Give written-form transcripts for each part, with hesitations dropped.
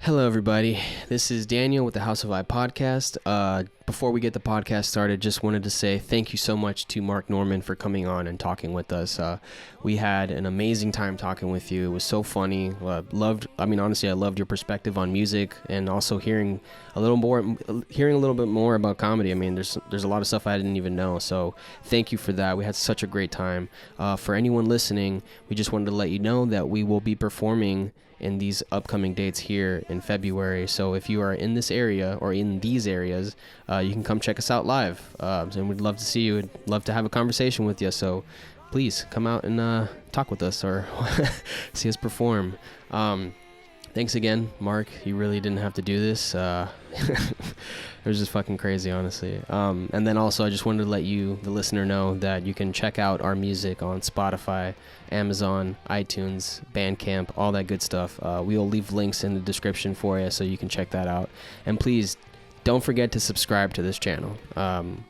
Hello, everybody. This is Daniel with the House of I podcast. Before we get the podcast started, just wanted to say thank you so much to Mark Norman for coming on and talking with us. We had an amazing time talking with you. It was so funny. Honestly, I loved your perspective on music and also hearing a little bit more about comedy. I mean, there's a lot of stuff I didn't even know. So thank you for that. We had such a great time. For anyone listening, we just wanted to let you know that we will be performing in these upcoming dates here in February. So if you are in this area or in these areas, you can come check us out live. And we'd love to see you. We'd love to have a conversation with you. So please come out and talk with us or see us perform. Thanks again, Mark. You really didn't have to do this. It was just fucking crazy, honestly. And then also, I just wanted to let you, the listener, know that you can check out our music on Spotify, Amazon, iTunes, Bandcamp, all that good stuff. We'll leave links in the description for you so you can check that out. And please don't forget to subscribe to this channel.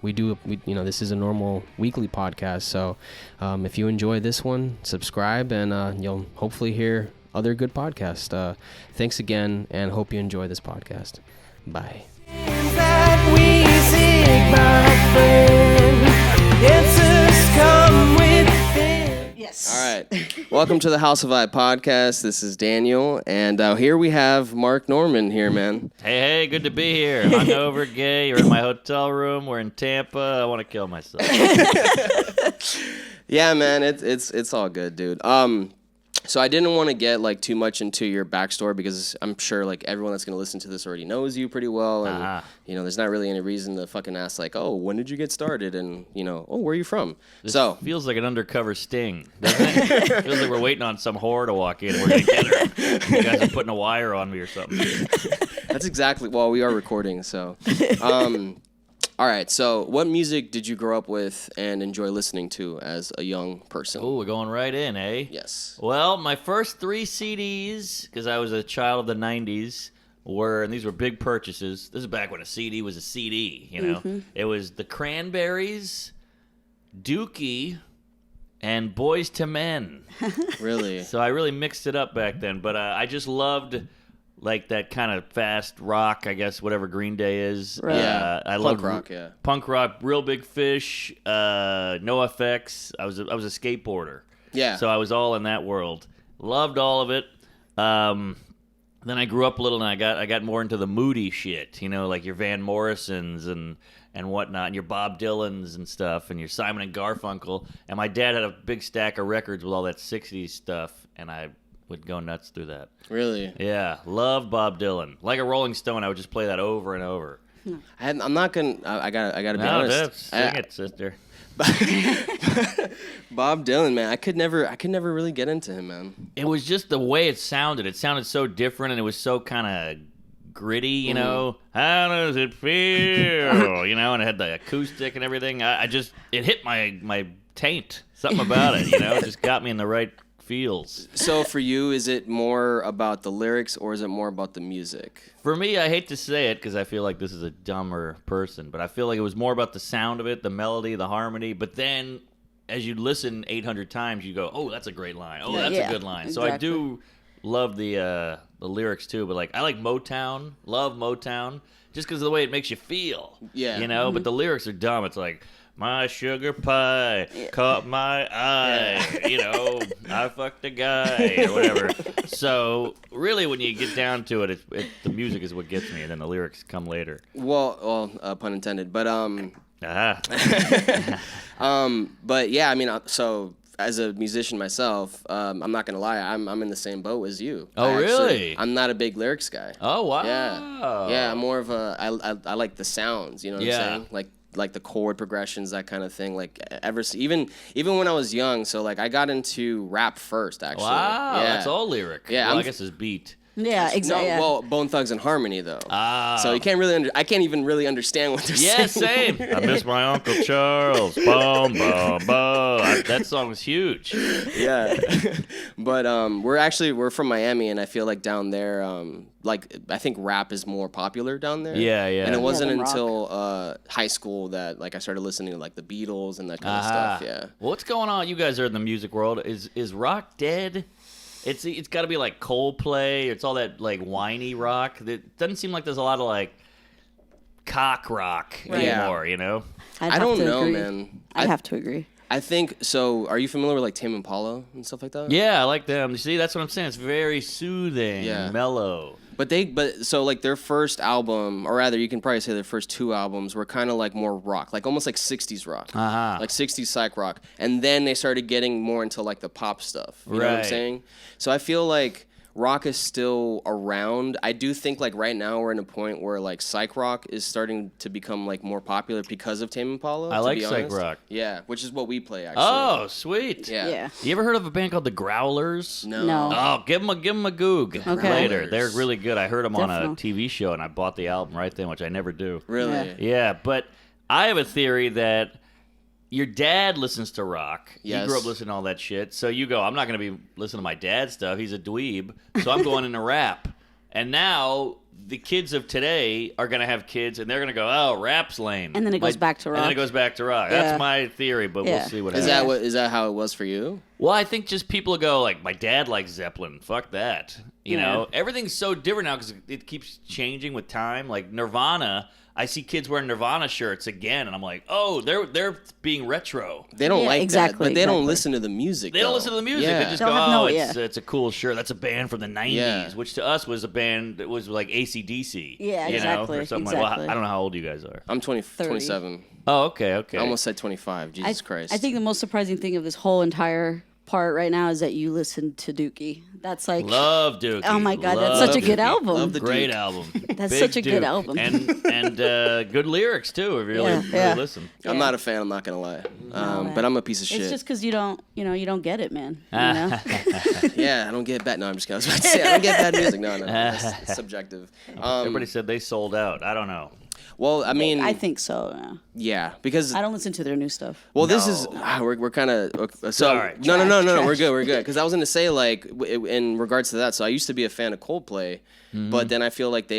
This is a normal weekly podcast. So if you enjoy this one, subscribe and you'll hopefully hear other good podcasts. Thanks again, and hope you enjoy this podcast. Bye. Yes. All right. Welcome to the House of I podcast. This is Daniel, and here we have Mark Norman here, man. Hey, good to be here. Hungover, gay. You're in my hotel room. We're in Tampa. I want to kill myself. Yeah, man. It's all good, dude. So I didn't want to get too much into your backstory because I'm sure everyone that's gonna listen to this already knows you pretty well, and there's not really any reason to fucking ask when did you get started, and where are you from? This feels like an undercover sting, doesn't it? Feels like we're waiting on some whore to walk in and we're gonna get her. You guys are putting a wire on me or something. That's exactly. Well, we are recording, so. All right, so what music did you grow up with and enjoy listening to as a young person? Oh, we're going right in, eh? Yes. Well, my first 3 CDs, because I was a child of the 90s, and these were big purchases. This is back when a CD was a CD, Mm-hmm. It was the Cranberries, Dookie, and Boys to Men. Really? So I really mixed it up back then, but I just loved that kind of fast rock, I guess, whatever Green Day is. Right. Yeah, I punk rock, yeah. Punk rock, Real Big Fish, NoFX. I was a skateboarder. Yeah. So I was all in that world. Loved all of it. Then I grew up a little and I got more into the moody shit, like your Van Morrisons and whatnot, and your Bob Dylans and stuff, and your Simon and Garfunkel. And my dad had a big stack of records with all that 60s stuff, and I would go nuts through that. Really? Yeah, love Bob Dylan. Like a Rolling Stone, I would just play that over and over. I'm not gonna. I gotta be honest. Sing it, sister. Bob Dylan, man, I could never really get into him, man. It was just the way it sounded. It sounded so different, and it was so kind of gritty, How does it feel? And it had the acoustic and everything. It hit my taint. Something about it, it just got me in the right feels. So for you, is it more about the lyrics or is it more about the music? For me, I hate to say it because I feel like this is a dumber person, but I feel like it was more about the sound of it, the melody, the harmony. But then as you listen 800 times, you go, oh, that's a great line. Oh, that's a good line. Exactly. So I do love the lyrics too, but I like Motown, love Motown, just because of the way it makes you feel. Yeah. Mm-hmm. But the lyrics are dumb. It's like, my sugar pie caught my eye, I fucked a guy, or whatever. So, really, when you get down to it, the music is what gets me, and then the lyrics come later. Well, pun intended, but, but yeah, so as a musician myself, I'm not gonna lie, I'm in the same boat as you. Oh, really? I'm not a big lyrics guy. Oh, wow. Yeah, I'm more of I like the sounds, you know what I'm saying? Like the chord progressions, that kind of thing. Even when I was young, so I got into rap first, actually. Wow, yeah. That's all lyric. Yeah, well, I guess it's beat. Yeah, exactly. No, well, Bone Thugs and Harmony though. So you can't really I can't even really understand what they're saying. Yeah, same. I miss my Uncle Charles. Boom, boom, boom. That song was huge. Yeah. But we're from Miami, and I feel like down there, I think rap is more popular down there. Yeah, yeah. And it wasn't than until high school that I started listening to the Beatles and that kind of stuff. Yeah. Well, what's going on? You guys are in the music world. Is rock dead? It's got to be like Coldplay. It's all that like whiny rock. It doesn't seem like there's a lot of like cock rock anymore. You know. I don't know, agree. man. I'd have to agree. I think so. Are you familiar with like Tame Impala and stuff like that? Yeah, I like them. You see, that's what I'm saying. It's very soothing, mellow. But so like their first album, or rather, you can probably say their first 2 albums were kind of like more rock, like almost like 60s rock, like 60s psych rock, and then they started getting more into like the pop stuff. You know what I'm saying? So I feel like rock is still around. I do think like right now we're in a point where like psych rock is starting to become like more popular because of Tame Impala. I like psych rock. Yeah, which is what we play actually. Oh, sweet. Yeah. You ever heard of a band called the Growlers? No. Oh, give them a goog later. Growlers. They're really good. I heard them on a Definitely. TV show, and I bought the album right then, which I never do. Really? Yeah, but I have a theory that your dad listens to rock. Yes. He grew up listening to all that shit. So you go, I'm not going to be listening to my dad's stuff. He's a dweeb. So I'm going into rap. And now the kids of today are going to have kids, and they're going to go, oh, rap's lame. And then it goes back to rock. And then it goes back to rock. Yeah. That's my theory, but we'll see what happens. Is that how it was for you? Well, I think just people go like, my dad likes Zeppelin. Fuck that. You know, everything's so different now because it keeps changing with time. Like Nirvana, I see kids wearing Nirvana shirts again, and I'm like, oh, they're being retro. They don't like that, but they don't exactly. listen to the music. They don't listen to the music. Yeah. They just Don't go, have no- it's a cool shirt. That's a band from the 90s, Yeah. which to us was a band that was like AC/DC. Yeah, you exactly, know, or something like exactly. I don't know how old you guys are. I'm 30. 27. Oh, okay. I almost said 25. Jesus Christ. I think the most surprising thing of this whole entire part right now is that you listen to Dookie. That's like Love Dookie. Oh my God, Love that's such a Dookie. good album. Love the Great Duke. album. That's Big such a good Duke. album. And good lyrics too. If you really listen. I'm not a fan. I'm not gonna lie. But I'm a piece of shit. It's just because you don't get it, man. You know? Yeah, I don't get bad. No, I'm just kidding. I was about to say I don't get bad music. No, it's subjective. Everybody said they sold out. I don't know. Well, I mean, I think so. Yeah. yeah, because I don't listen to their new stuff. well, this is we're kind of so Sorry. no, Trash. we're good because I was gonna say like in regards to that. So I used to be a fan of Coldplay, but then I feel like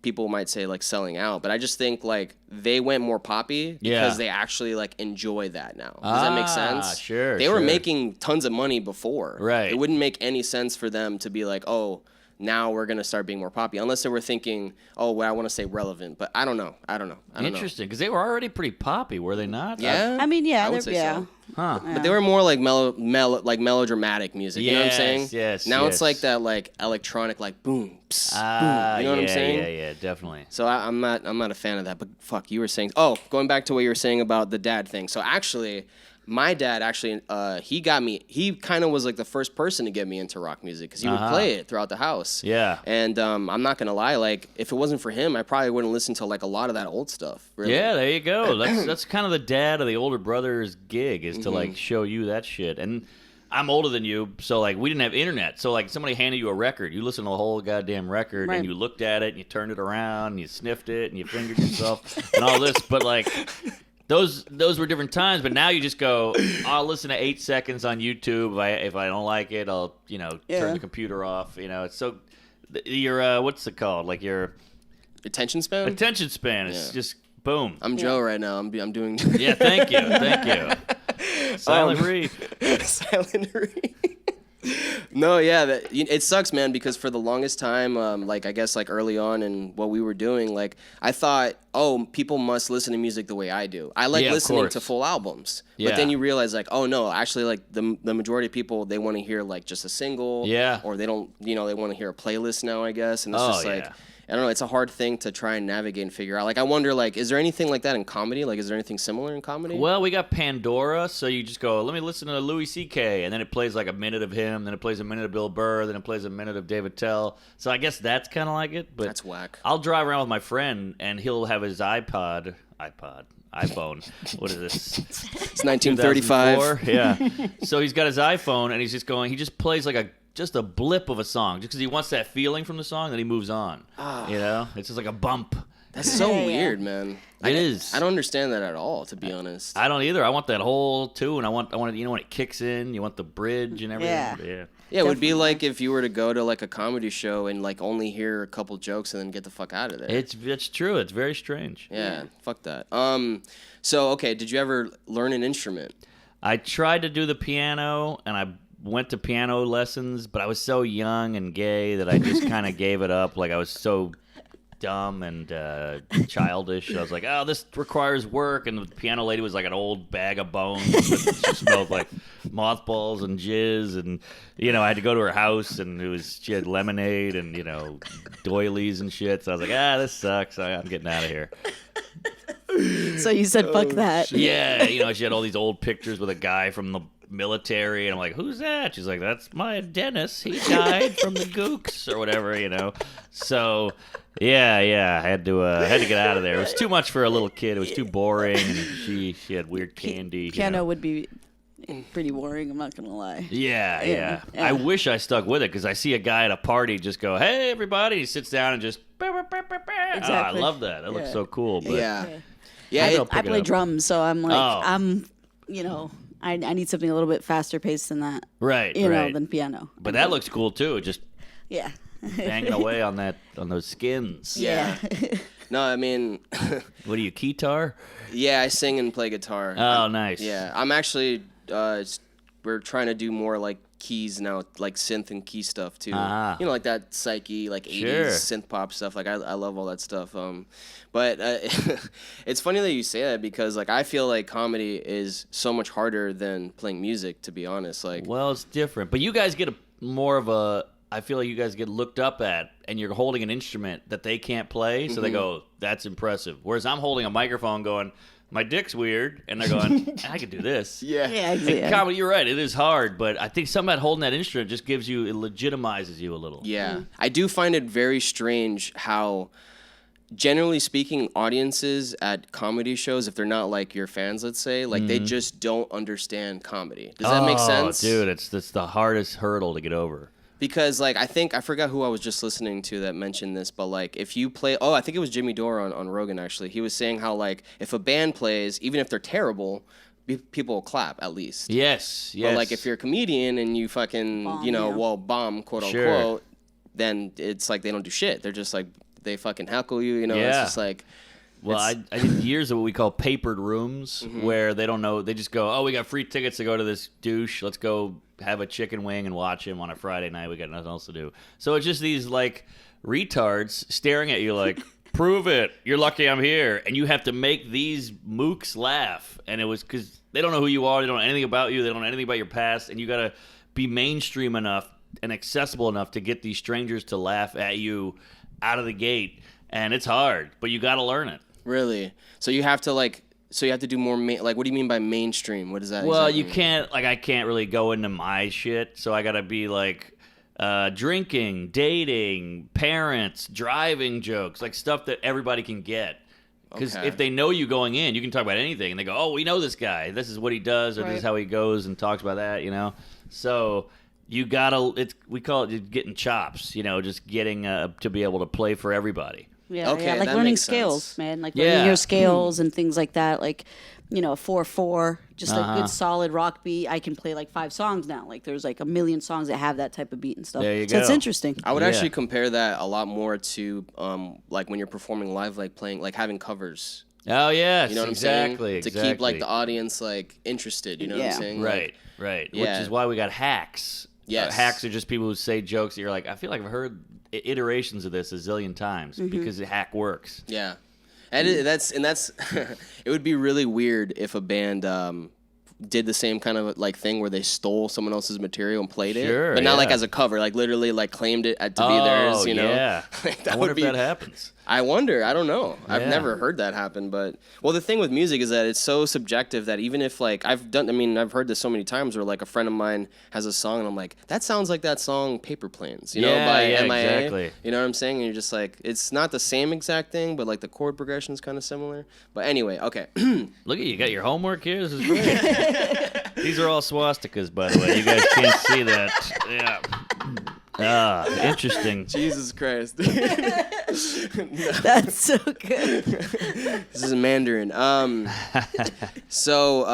people might say like selling out, but I just think like they went more poppy because they actually like enjoy that now. Does that make sense? Sure. They were making tons of money before. Right. It wouldn't make any sense for them to be like, oh, now we're gonna start being more poppy, unless they were thinking, oh, well, I want to say relevant, but I don't know. Interesting, because they were already pretty poppy, were they not? Yeah. I mean, yeah, I would they're, say yeah. so. Huh. But they were more like like melodramatic music. You know what I'm saying? Yes. Now yes. it's like that, like electronic, like boom, psst, Ah, boom. You know what I'm saying? Yeah, definitely. So I'm not a fan of that. But fuck, you were saying. Oh, going back to what you were saying about the dad thing. So actually, my dad he got me. He kind of was like the first person to get me into rock music because he would play it throughout the house. Yeah. And I'm not gonna lie, like if it wasn't for him, I probably wouldn't listen to like a lot of that old stuff. Really. Yeah, there you go. That's kind of the dad of the older brother's gig is to Mm-hmm. like show you that shit. And I'm older than you, so like we didn't have internet. So like somebody handed you a record, you listened to the whole goddamn record, Right. and you looked at it, and you turned it around, and you sniffed it, and you fingered yourself, and all this. But like those were different times. But now you just go, I'll listen to 8 seconds on YouTube. If I don't like it, I'll turn the computer off. It's so your what's it called? Like your Attention span. attention span is just boom. I'm Joe right now. I'm doing. Yeah, thank you. Silent read. Silent read. No, yeah, it sucks, man, because for the longest time, like I guess like early on in what we were doing, like I thought, oh, people must listen to music the way I do. I like Yeah, of listening course. to full albums, Yeah. but then you realize like, oh no, actually like the majority of people, they want to hear like just a single, Yeah. or they don't, they want to hear a playlist now, I guess, and it's Oh, just like. yeah. I don't know. It's a hard thing to try and navigate and figure out. Like, I wonder, like, is there anything like that in comedy? Like, is there anything similar in comedy? Well, we got Pandora, so you just go, let me listen to Louis C.K., and then it plays like a minute of him, then it plays a minute of Bill Burr, then it plays a minute of David Tell. So I guess that's kind of like it. But That's whack. I'll drive around with my friend, and he'll have his iPhone. What is this? It's 1935. 2004? Yeah. So he's got his iPhone, and he's just going, he just plays like just a blip of a song, just because he wants that feeling from the song, then he moves on. It's just like a bump. That's so Yeah. weird, man. It is. I don't understand that at all, to be honest. I don't either. I want that whole tune. I want when it kicks in, you want the bridge and everything. Yeah. Yeah, it would be like if you were to go to like a comedy show and like only hear a couple jokes and then get the fuck out of there. It's true. It's very strange. Yeah, fuck that. So okay, did you ever learn an instrument? I tried to do the piano, and I went to piano lessons, but I was so young and gay that I just kind of gave it up. Like I was so dumb and childish. I was like, oh, this requires work. And the piano lady was like an old bag of bones. She smelled like mothballs and jizz. And, I had to go to her house, and she had lemonade and, doilies and shit. So I was like, this sucks. I'm getting out of here. So you said, fuck that. Yeah, she had all these old pictures with a guy from the military, and I'm like, who's that? She's like, that's my Dennis. He died from the gooks or whatever, So, yeah, I had to get out of there. It was too much for a little kid. It was too boring, and she had weird candy. Piano would be pretty boring, I'm not gonna lie. Yeah. I wish I stuck with it, because I see a guy at a party just go, hey, everybody. He sits down and just, Exactly. I love that. That looks so cool. But Yeah. I play drums, so I'm like, I need something a little bit faster paced than that. Right, than piano. But that looks cool too. Just Yeah. banging away on those skins. Yeah. No, I mean, What are you, keytar? yeah, I sing and play guitar. Oh, nice. Yeah, I'm actually. We're trying to do more like keys now, like synth and key stuff too. Ah. Like that psyche, like 80s Sure. synth pop stuff. Like I love all that stuff. But it's funny that you say that, because like I feel like comedy is so much harder than playing music, to be honest. Like, Well, it's different. But you guys get more of a. I feel like you guys get looked up at, and you're holding an instrument that they can't play, so they go, "That's impressive." Whereas I'm holding a microphone, going, "My dick's weird," and they're going, "I can do this." yeah, Yeah. Comedy, you're right. It is hard, but I think something about holding that instrument just it legitimizes you a little. yeah. I do find it very strange how, generally speaking, audiences at comedy shows, if they're not like your fans, let's say, like they just don't understand comedy. Does that make sense? Dude, it's the hardest hurdle to get over. Because like I forgot who I was just listening to that mentioned this, but like if you play, I think it was Jimmy Dore on Rogan actually. He was saying how like if a band plays, even if they're terrible, people will clap at least. Yes. But like if you're a comedian and you fucking bomb quote unquote, then it's like they don't do shit. They're just like they fucking heckle you. It's just like. Well, I did years of what we call papered rooms, where they don't know. They just go, we got free tickets to go to this douche. Let's go have a chicken wing and watch him on a Friday night. We got nothing else to do. So it's just these, like, retards staring at you like, prove it. You're lucky I'm here. And you have to make these mooks laugh. And it was because they don't know who you are. They don't know anything about you. They don't know anything about your past. And you got to be mainstream enough and accessible enough to get these strangers to laugh at you out of the gate. And it's hard, but you got to learn it. Really? So you have to do more, what do you mean by mainstream? What does that Well, exactly you can't, I can't really go into my shit, so I gotta be like, drinking, dating, parents, driving jokes, like stuff that everybody can get. Because if they know you going in, you can talk about anything, and they go, we know this guy. This is what he does, or this is how he goes and talks about that, So you gotta, we call it getting chops, just getting to be able to play for everybody. Yeah, Okay, like that learning makes scales, sense. man. Like learning your scales and things like that. Like, 4/4, just a good solid rock beat. I can play like 5 songs now. Like there's like a million songs that have that type of beat and stuff. There you So it's go. interesting. I would actually compare that a lot more to like when you're performing live, like playing, like having covers. Oh, yes, You know what exactly, I'm saying? To keep like the audience like interested. You know what I'm saying? Right. Yeah. Which is why we got hacks. Yes. Hacks are just people who say jokes that you're like, I feel like I've heard iterations of this a zillion times because the hack works. Yeah, and that's it would be really weird if a band did the same kind of like thing where they stole someone else's material and played it, but not like as a cover, like literally like claimed it to be theirs. Yeah. Like, I wonder if that happens. I wonder. I don't know. I've Yeah. never heard that happen. But the thing with music is that it's so subjective that even if like I've heard this so many times where like a friend of mine has a song and I'm like, that sounds like that song Paper Planes, by MIA. Exactly. You know what I'm saying? And you're just like, it's not the same exact thing, but like the chord progression is kind of similar. But anyway, okay. Look at you, got your homework here. This is great. These are all swastikas, by the way. You guys can't see that. Yeah. Interesting. Jesus Christ. That's so good. This is Mandarin. So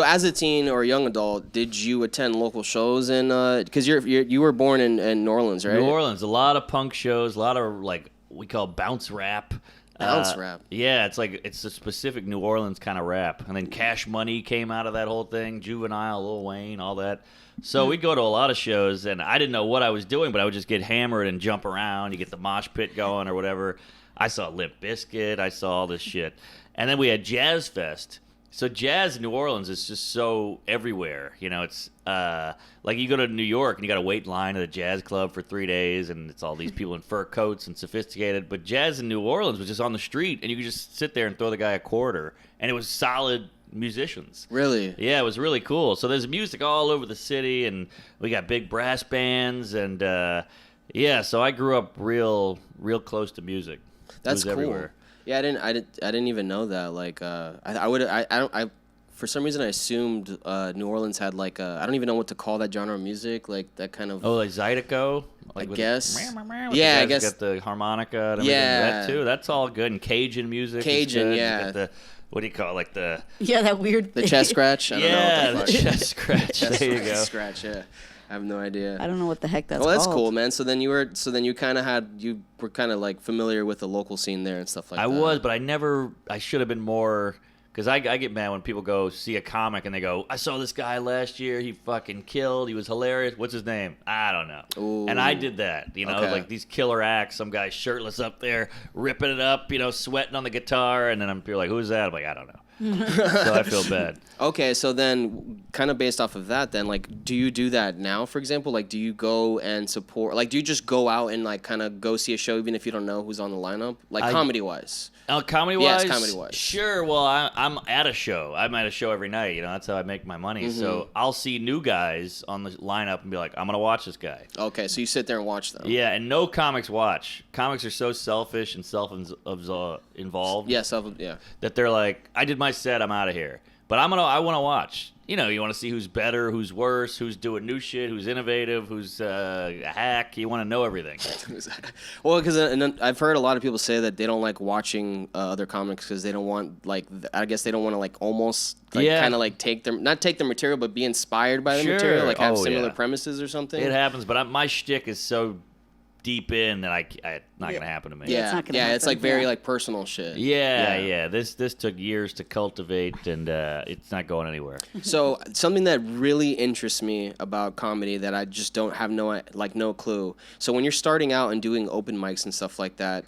as a teen or a young adult, did you attend local shows? And because you were born in New Orleans, right? New Orleans, a lot of punk shows, a lot of like we call bounce rap. Bounce rap. Yeah, it's a specific New Orleans kind of rap. And then Cash Money came out of that whole thing, Juvenile, Lil Wayne, all that. So we'd go to a lot of shows, and I didn't know what I was doing, but I would just get hammered and jump around. You get the mosh pit going or whatever. I saw Limp Bizkit. I saw all this shit. And then we had Jazz Fest. So jazz in New Orleans is just so everywhere. You know, it's like you go to New York and you got to wait in line at a jazz club for 3 days, and it's all these people in fur coats and sophisticated. But jazz in New Orleans was just on the street, and you could just sit there and throw the guy a quarter, and it was solid musicians. Really? Yeah, it was really cool. So there's music all over the city, and we got big brass bands, and yeah. So I grew up real close to music. That's it was cool. Everywhere. Yeah, I didn't even know that. Like, I for some reason I assumed New Orleans had like I don't even know what to call that genre of music, like that kind of. Oh, like Zydeco? Like I guess. Yeah, I guess. Got the harmonica and everything. Yeah. That too. That's all good. And Cajun music. Cajun, is good. yeah. You got the, what do you call it? Like the. Yeah, that weird. The chest scratch. I don't know what the fuck. Chest scratch. There you go. Scratch. Yeah. I have no idea. I don't know what the heck that's Well, that's called. cool, man. So then you were kind of like familiar with the local scene there and stuff like that. I was, but I should have been more. Because I get mad when people go see a comic and they go, I saw this guy last year. He fucking killed. He was hilarious. What's his name? I don't know. Ooh. And I did that. You know, Okay. like these killer acts. Some guy shirtless up there, ripping it up, you know, sweating on the guitar. And then you're like, who's that? I'm like, I don't know. So I feel bad. Okay, so then kind of based off of that then, like, do you do that now, for example? Like, do you go and support, like, do you just go out and, like, kind of go see a show even if you don't know who's on the lineup? Like, comedy-wise. Comedy-wise? Yes, comedy-wise. Sure. Well, I'm at a show. I'm at a show every night. You know, that's how I make my money. Mm-hmm. So I'll see new guys on the lineup and be like, I'm going to watch this guy. Okay, so you sit there and watch them. Yeah, and no comics watch. Comics are so selfish and self-involved. Yeah, that they're like, I did my set, I'm out of here. But I want to watch. You know, you want to see who's better, who's worse, who's doing new shit, who's innovative, who's a hack. You want to know everything. Well, because I've heard a lot of people say that they don't like watching other comics because they don't want, like, I guess they don't want to, like, almost, like, kind of, like, not take their material, but be inspired by the material, like, have similar premises or something. It happens, but my shtick is so deep in that it's not going to happen to me. Yeah, it's not gonna happen. It's like very like personal shit. Yeah. This took years to cultivate, and it's not going anywhere. So something that really interests me about comedy that I just don't have no clue. So when you're starting out and doing open mics and stuff like that,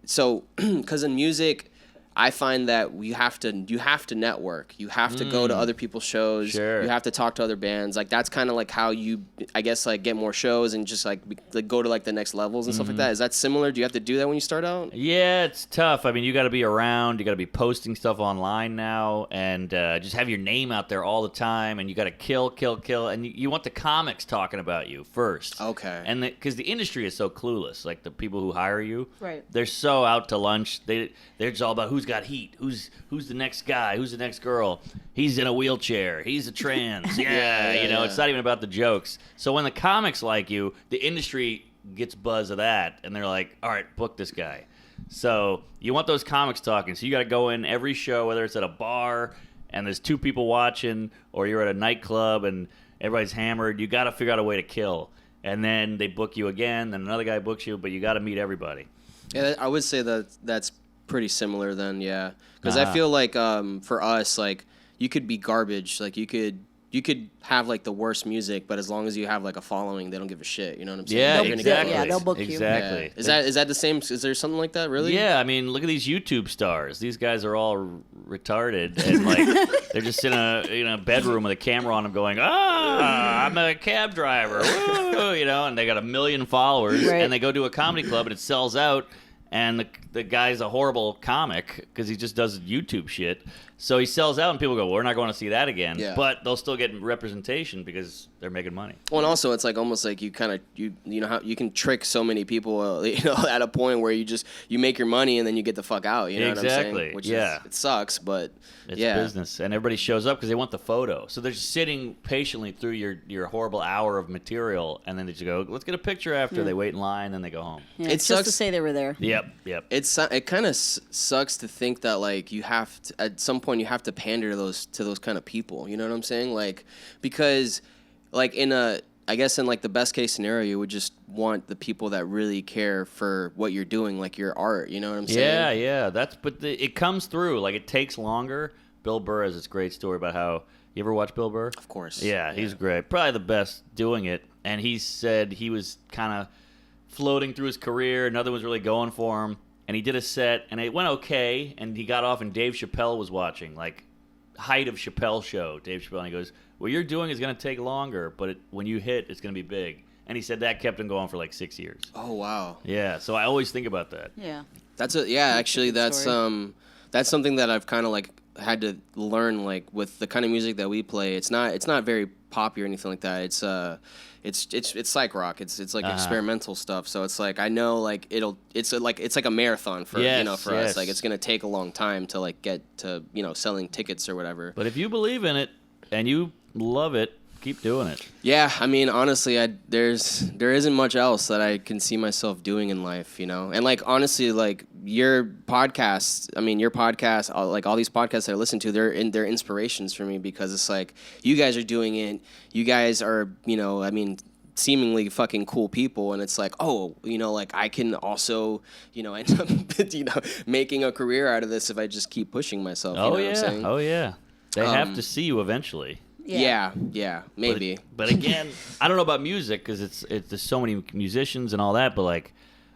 so because in music, I find that you have to network. You have to go to other people's shows. Sure. You have to talk to other bands. Like that's kind of like how you, I guess, like get more shows and just like go to like the next levels and stuff like that. Is that similar? Do you have to do that when you start out? Yeah, it's tough. I mean, you got to be around. You got to be posting stuff online now, and just have your name out there all the time. And you got to kill. And you want the comics talking about you first. Okay. And because the industry is so clueless, like the people who hire you, Right. They're so out to lunch. They're just all about who's got heat, who's the next guy, who's the next girl. He's in a wheelchair. He's a trans. Yeah, it's not even about the jokes. So when the comics like you, the industry gets buzz of that, and they're like, all right, book this guy. So you want those comics talking. So you got to go in every show, whether it's at a bar and there's 2 people watching, or you're at a nightclub and everybody's hammered. You got to figure out a way to kill. And then they book you again, then another guy books you, but you got to meet everybody. Yeah, I would say that's pretty similar then, yeah. Because I feel like for us, like you could be garbage, like you could have like the worst music, but as long as you have like a following, they don't give a shit. You know what I'm saying? Yeah, You're gonna exactly. get Yeah, they'll book you. Exactly. Yeah. Is that the same? Is there something like that? Really? Yeah, I mean, look at these YouTube stars. These guys are all retarded, and like they're just in a bedroom with a camera on them, going, I'm a cab driver, woo, and they got 1 million followers, Right. and they go to a comedy club and it sells out. And the guy's a horrible comic because he just does YouTube shit. So he sells out, and people go, we're not going to see that again. Yeah. But they'll still get representation because they're making money. Well, and also it's like almost like you kind of you know how you can trick so many people, at a point where you make your money and then you get the fuck out. You know what I'm saying? Exactly. Which Yeah. it sucks, but It's yeah. business, and everybody shows up because they want the photo. So they're just sitting patiently through your horrible hour of material, and then they just go, let's get a picture after. They wait in line, then they go home. Yeah, It it's just to sucks. say they were there. Yep. It kind of sucks to think that like you have to, at some point you have to pander to those kind of people. You know what I'm saying? Like because like I guess in like the best case scenario, you would just want the people that really care for what you're doing, like your art. You know what I'm saying? Yeah. It comes through. Like, it takes longer. Bill Burr has this great story about how, you ever watch Bill Burr? Of course. Yeah, he's great. Probably the best doing it. And he said he was kind of floating through his career. Nothing was really going for him. And he did a set, and it went okay. And he got off, and Dave Chappelle was watching, like, height of Chappelle show. Dave Chappelle, and he goes, what you're doing is going to take longer, but when you hit, it's going to be big. And he said that kept him going for like 6 years. Oh, wow. Yeah, so I always think about that. Yeah. Actually, that's something that I've kind of like had to learn, like with the kind of music that we play. It's not very poppy or anything like that. It's psych rock. It's like experimental stuff. So it's like, I know like it's like a marathon for for us. Like, it's gonna take a long time to like get to selling tickets or whatever. But if you believe in it and you love it, keep doing it. Yeah, I mean, honestly, there isn't much else that I can see myself doing in life, and like honestly, like your podcast, like all these podcasts that I listen to, they're inspirations for me, because it's like you guys are doing it. You guys are, seemingly fucking cool people, and it's like, oh, like I can also, end up, making a career out of this if I just keep pushing myself. Oh, what I'm saying? Oh yeah. They have to see you eventually. Yeah, maybe. But again, I don't know about music, because there's so many musicians and all that. But like,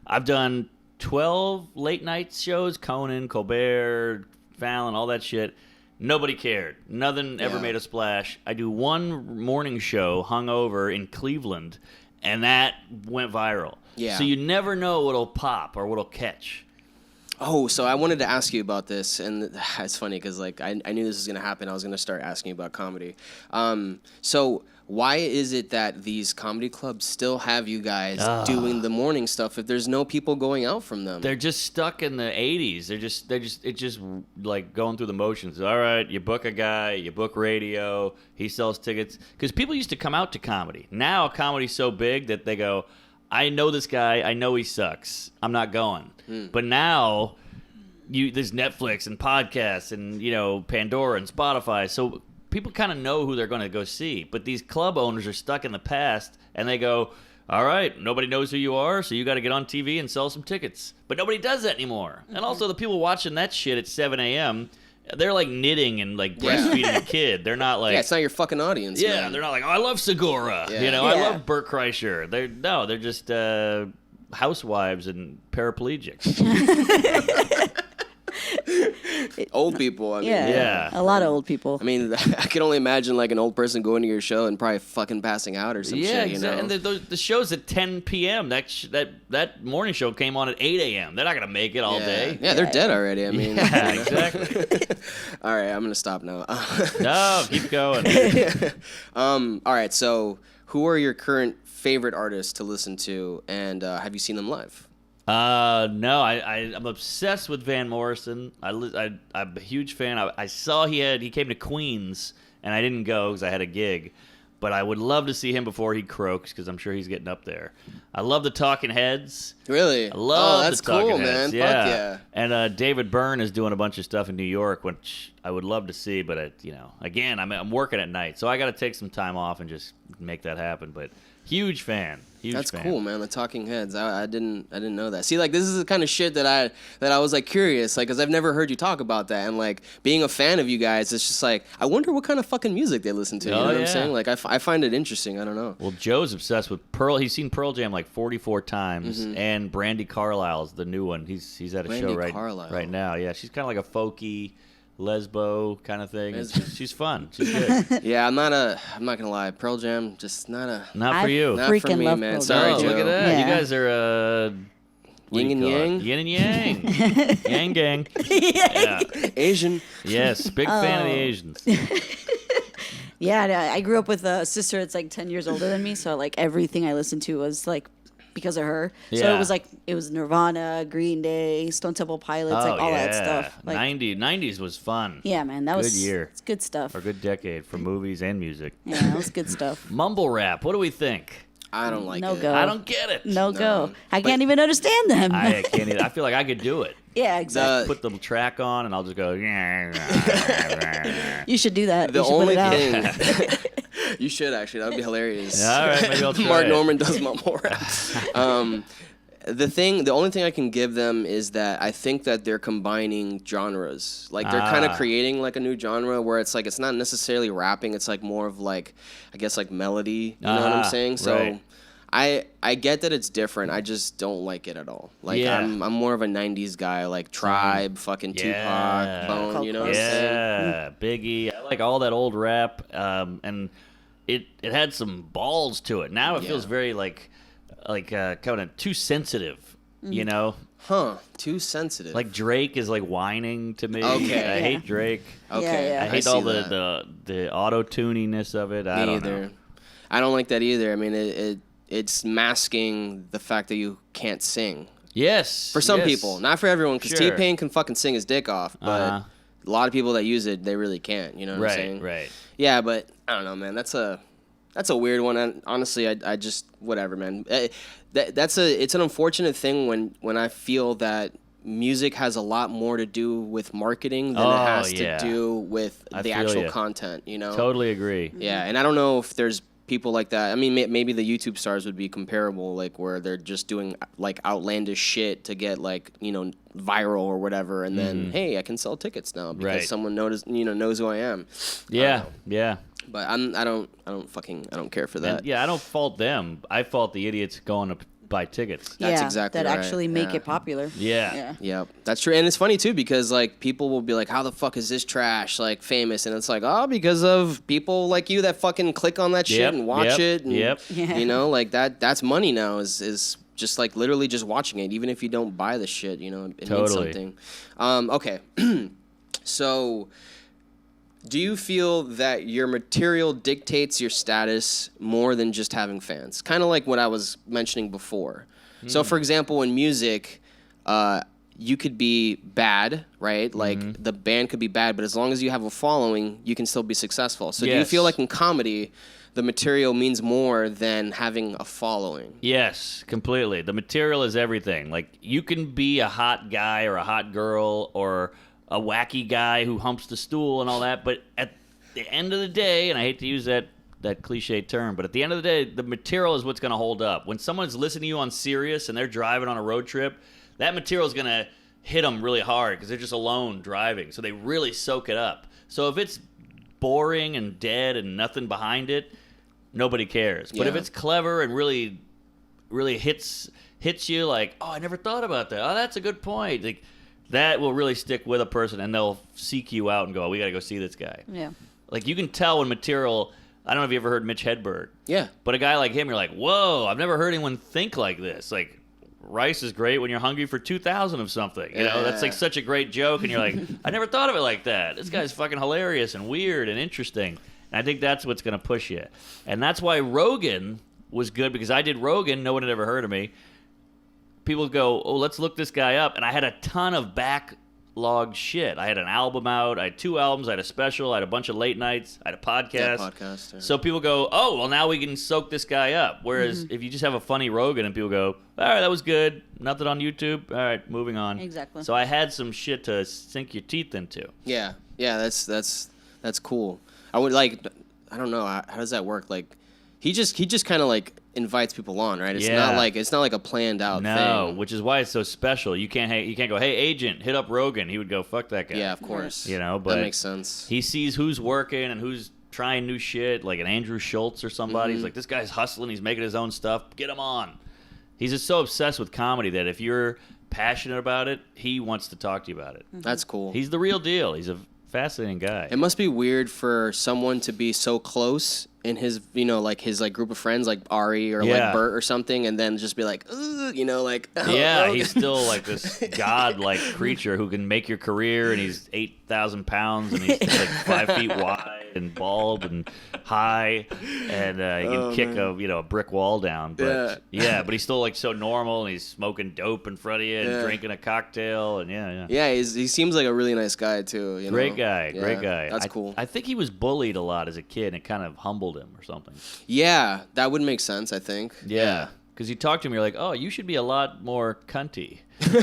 I've done 12 late night shows, Conan, Colbert, Fallon, all that shit. Nobody cared. Nothing ever made a splash. I do one morning show hungover in Cleveland, and that went viral. Yeah. So you never know what'll pop or what'll catch. Oh, so I wanted to ask you about this, and it's funny because like I knew this was gonna happen. I was gonna start asking you about comedy. So why is it that these comedy clubs still have you guys doing the morning stuff if there's no people going out from them? They're just stuck in the 80s. It's just like going through the motions. All right, you book a guy, you book radio, he sells tickets. Because people used to come out to comedy. Now comedy's so big that they go, I know this guy, I know he sucks, I'm not going. But now there's Netflix and podcasts and Pandora and Spotify, so people kind of know who they're going to go see. But these club owners are stuck in the past, and they go, all right, nobody knows who you are, so you got to get on TV and sell some tickets. But nobody does that anymore. And also the people watching that shit at 7 a.m., they're like knitting and like breastfeeding a kid. They're not like, it's not your fucking audience. Yeah, man. They're not like, oh, I love Segura. I love Bert Kreischer. They're just housewives and paraplegics. Old people. I mean, yeah, a lot of old people. I mean, I can only imagine like an old person going to your show and probably fucking passing out or some shit. Exactly. And the show's at 10 p.m. That morning show came on at 8 a.m. They're not gonna make it all day. Yeah, they're dead already. I mean, exactly. All right, I'm gonna stop now. No, keep going. All right, so who are your current favorite artists to listen to, and have you seen them live? No, I'm obsessed with Van Morrison. I'm a huge fan. I saw he came to Queens, and I didn't go because I had a gig. But I would love to see him before he croaks, because I'm sure he's getting up there. I love the Talking Heads. Really? I love that's the Talking cool, Heads. man. Fuck yeah. And David Byrne is doing a bunch of stuff in New York, which I would love to see. But again, I'm working at night, so I got to take some time off and just make that happen. But huge fan. That's cool, man. The Talking Heads. I didn't know that. See, like, this is the kind of shit that I was like curious, like, because I've never heard you talk about that, and like being a fan of you guys, it's just like I wonder what kind of fucking music they listen to. You know what I'm saying? Like, I find it interesting. I don't know. Well, Joe's obsessed with Pearl. He's seen Pearl Jam like 44 times, and Brandi Carlile's the new one. He's at a show right now. Yeah, she's kind of like a folky lesbo kind of thing. She's fun. She's good. Yeah, I'm not gonna lie. Pearl Jam, just not for you. Not for me, man. Sorry, Joe. Look at that. Yeah. You guys are yin and yang. Yin and yang. Yang gang. Yeah. Asian. Yes, big fan of the Asians. Yeah, I grew up with a sister that's like 10 years older than me, so like everything I listened to was like because of her. So Yeah. it was Nirvana, Green Day, Stone Temple Pilots, like all that stuff. Like, 90s was fun. yeah, man, that Good was year. It's good stuff. Or good decade for movies and music. Yeah, that was good stuff. Mumble rap. What do we think? I don't like No it. go. I don't get it. No go. I can't even understand them. I can't either. I feel like I could do it. Yeah, exactly. Put the track on and I'll just go. You should do that. The You should put only it out. thing you should actually. That would be hilarious. Yeah, all right, maybe I'll try Mark it. Norman does mumble rap. The only thing I can give them is that I think that they're combining genres. Like they're kind of creating like a new genre where it's like it's not necessarily rapping. It's like more of like I guess like melody. You know what I'm saying? So. Right. I get that it's different. I just don't like it at all. Like Yeah. I'm more of a '90s guy, like Tribe, fucking Tupac, Bone. You know what I'm saying? Yeah, Biggie. I like all that old rap, and it had some balls to it. Now it feels very like kind of too sensitive. You know, Huh? Too sensitive. like Drake is like whining to me. Okay. I hate Drake. okay, Yeah, I hate see all that. the auto tuniness of it. I Me don't either. know. I don't like that either. I mean, it's masking the fact that you can't sing. Yes, For some yes. people, not for everyone, because Sure. T-Pain can fucking sing his dick off, but a lot of people that use it, they really can't. You know what I'm saying? Right. Yeah, but I don't know, man. That's a weird one. And honestly, I just whatever, man. It's an unfortunate thing when I feel that music has a lot more to do with marketing than it has to do with the feel actual ya. content. You know? Totally agree. Yeah, and I don't know if there's people like that. I mean, maybe the YouTube stars would be comparable, like where they're just doing like outlandish shit to get like viral or whatever, and then hey, I can sell tickets now because Right. someone knows who I am. Yeah, yeah. But I don't care for that. And, yeah, I don't fault them. I fault the idiots going to buy tickets. That's Yeah, exactly that right. actually make Yeah. it popular. Yeah. Yeah, that's true, and it's funny too because like people will be like, "How the fuck is this trash like famous?" And it's like, "Oh, because of people like you that fucking click on that shit Yep, and watch yep, it." And, yep. Yeah. You know, like that's money now. Is just like literally just watching it, even if you don't buy the shit. You know, it means Totally. something. Okay, so. Do you feel that your material dictates your status more than just having fans? Kind of like what I was mentioning before. So, for example, in music, you could be bad, right? Like the band could be bad, but as long as you have a following, you can still be successful. So, do you Yes. feel like in comedy, the material means more than having a following? Yes, completely. The material is everything. Like, you can be a hot guy or a hot girl or a wacky guy who humps the stool and all that, but at the end of the day, and I hate to use that cliche term, but at the end of the day, the material is what's going to hold up. When someone's listening to you on Sirius and they're driving on a road trip, that material is going to hit them really hard because they're just alone driving, so they really soak it up. So if it's boring and dead and nothing behind it, nobody cares. But if Yeah. it's clever and really hits you like, oh, I never thought about that. Oh, that's a good point. Like, that will really stick with a person, and they'll seek you out and go, we got to go see this guy. Yeah. Like, you can tell when material, I don't know if you ever heard Mitch Hedberg, Yeah. but a guy like him, you're like, whoa, I've never heard anyone think like this. Like, rice is great when you're hungry for 2,000 of something. You know, that's like such a great joke, and you're like, I never thought of it like that. This guy's fucking hilarious and weird and interesting. And I think that's what's going to push you. And that's why Rogan was good, because I did Rogan, no one had ever heard of me. People go, oh, let's look this guy up. And I had a ton of backlog shit. I had an album out. I had 2 albums. I had a special. I had a bunch of late nights. I had a podcast. Yeah, podcast, yeah. So people go, oh, well, now we can soak this guy up. Whereas if you just have a funny Rogan and people go, all right, that was good. Nothing on YouTube. All right, moving on. Exactly. So I had some shit to sink your teeth into. Yeah. That's cool. I would like. I don't know. How does that work? Like, he just kind of like invites people on, right? It's Yeah. not like a planned out No, thing. which is why it's so special. You can't go, hey, agent, hit up Rogan. He would go, fuck that guy. Yeah, of course. You know, but that makes sense. he sees who's working and who's trying new shit, like an Andrew Schultz or somebody. Mm-hmm. He's like, this guy's hustling. He's making his own stuff. Get him on. He's just so obsessed with comedy that if you're passionate about it, he wants to talk to you about it. That's cool. He's the real deal. He's a fascinating guy. It must be weird for someone to be so close in his, like his like group of friends, like Ari or Yeah. like Bert or something, and then just be like, ugh, like, oh, Yeah, Rogan. he's still like this god-like creature who can make your career, and he's 8,000 pounds, and he's like 5 feet wide. and bald and high, and he can kick a brick wall down. But but he's still like so normal, and he's smoking dope in front of you and drinking a cocktail, and he seems like a really nice guy too. You know? Great guy. That's cool. I think he was bullied a lot as a kid, and it kind of humbled him or something. Yeah, that would make sense. I think. Yeah. Because you talk to him, you're like, oh, you should be a lot more cunty. But